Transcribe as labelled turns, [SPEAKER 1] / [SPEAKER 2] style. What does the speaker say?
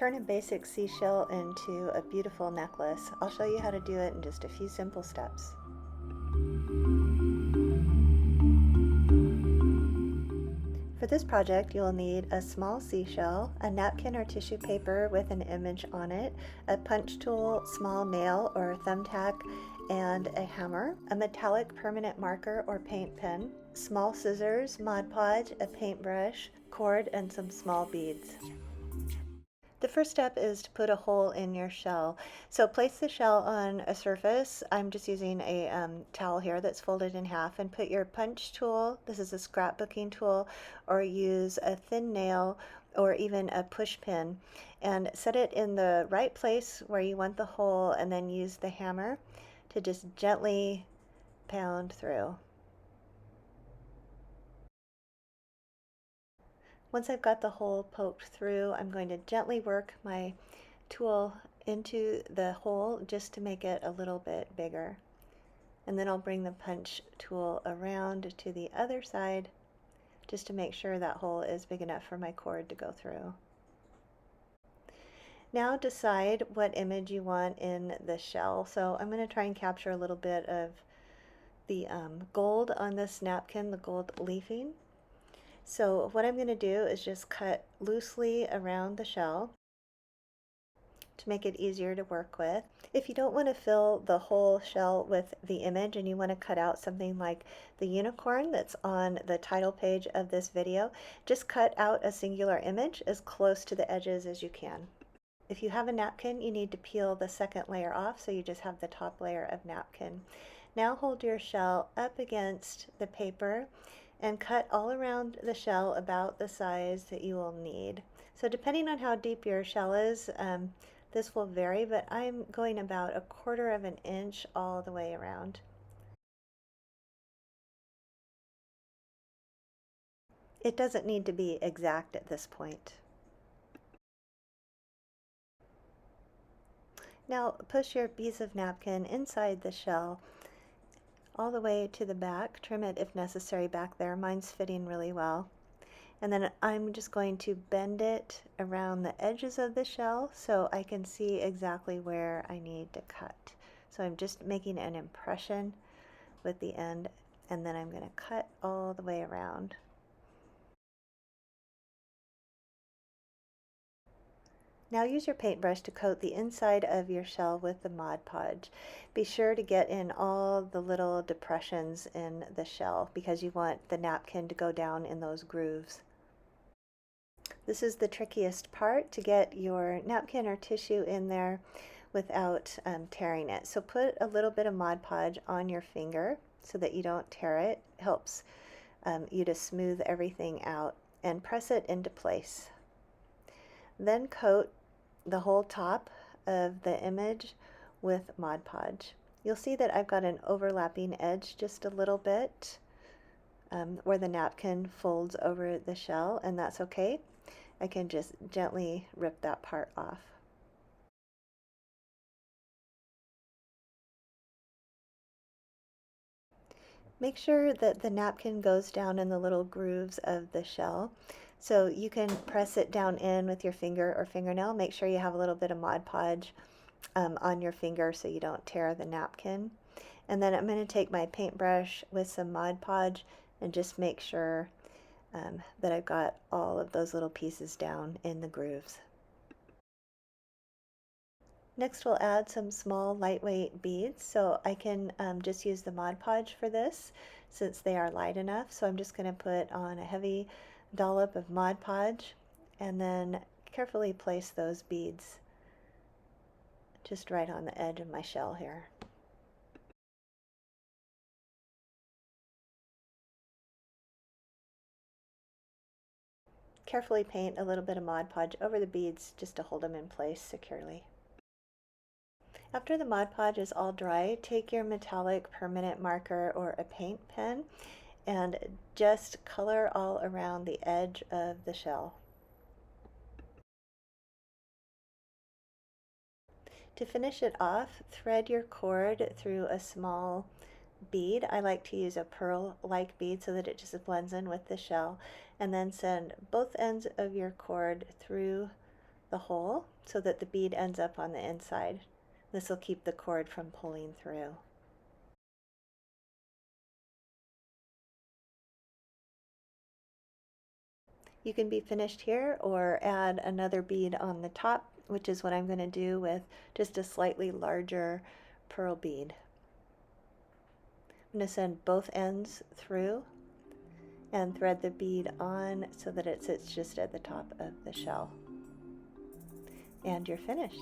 [SPEAKER 1] Turn a basic seashell into a beautiful necklace. I'll show you how to do it in just a few simple steps. For this project, you'll need a small seashell, a napkin or tissue paper with an image on it, a punch tool, small nail or thumbtack, and a hammer, a metallic permanent marker or paint pen, small scissors, Mod Podge, a paintbrush, cord, and some small beads. The first step is to put a hole in your shell. So place the shell on a surface. I'm just using a towel here that's folded in half, and put your punch tool, this is a scrapbooking tool, or use a thin nail or even a push pin, and set it in the right place where you want the hole, and then use the hammer to just gently pound through. Once I've got the hole poked through, I'm going to gently work my tool into the hole just to make it a little bit bigger. And then I'll bring the punch tool around to the other side just to make sure that hole is big enough for my cord to go through. Now decide what image you want in the shell. So I'm going to try and capture a little bit of the gold on this napkin, the gold leafing. So what I'm going to do is just cut loosely around the shell to make it easier to work with. If you don't want to fill the whole shell with the image and you want to cut out something like the unicorn that's on the title page of this video, just cut out a singular image as close to the edges as you can. If you have a napkin, you need to peel the second layer off, so you just have the top layer of napkin. Now hold your shell up against the paper and cut all around the shell about the size that you will need. So depending on how deep your shell is, this will vary, but I'm going about 1/4 of an inch all the way around. It doesn't need to be exact at this point. Now push your piece of napkin inside the shell all the way to the back. Trim it if necessary back there. Mine's fitting really well. And then I'm just going to bend it around the edges of the shell so I can see exactly where I need to cut. So I'm just making an impression with the end, and then I'm going to cut all the way around. Now use your paintbrush to coat the inside of your shell with the Mod Podge. Be sure to get in all the little depressions in the shell because you want the napkin to go down in those grooves. This is the trickiest part, to get your napkin or tissue in there without tearing it. So put a little bit of Mod Podge on your finger so that you don't tear it. It helps you to smooth everything out, and press it into place. Then coat the whole top of the image with Mod Podge. You'll see that I've got an overlapping edge just a little bit where the napkin folds over the shell, and that's okay. I can just gently rip that part off. Make sure that the napkin goes down in the little grooves of the shell. So you can press it down in with your finger or fingernail. Make sure you have a little bit of Mod Podge on your finger so you don't tear the napkin. And then I'm going to take my paintbrush with some Mod Podge and just make sure that I've got all of those little pieces down in the grooves. Next we'll add some small lightweight beads. So I can just use the Mod Podge for this since they are light enough. So I'm just going to put on a heavy dollop of Mod Podge and then carefully place those beads just right on the edge of my shell here. Carefully paint a little bit of Mod Podge over the beads just to hold them in place securely. After the Mod Podge is all dry, take your metallic permanent marker or a paint pen and just color all around the edge of the shell. To finish it off, thread your cord through a small bead. I like to use a pearl-like bead so that it just blends in with the shell, and then send both ends of your cord through the hole so that the bead ends up on the inside. This will keep the cord from pulling through. You can be finished here or add another bead on the top, which is what I'm going to do with just a slightly larger pearl bead. I'm going to send both ends through and thread the bead on so that it sits just at the top of the shell. And you're finished.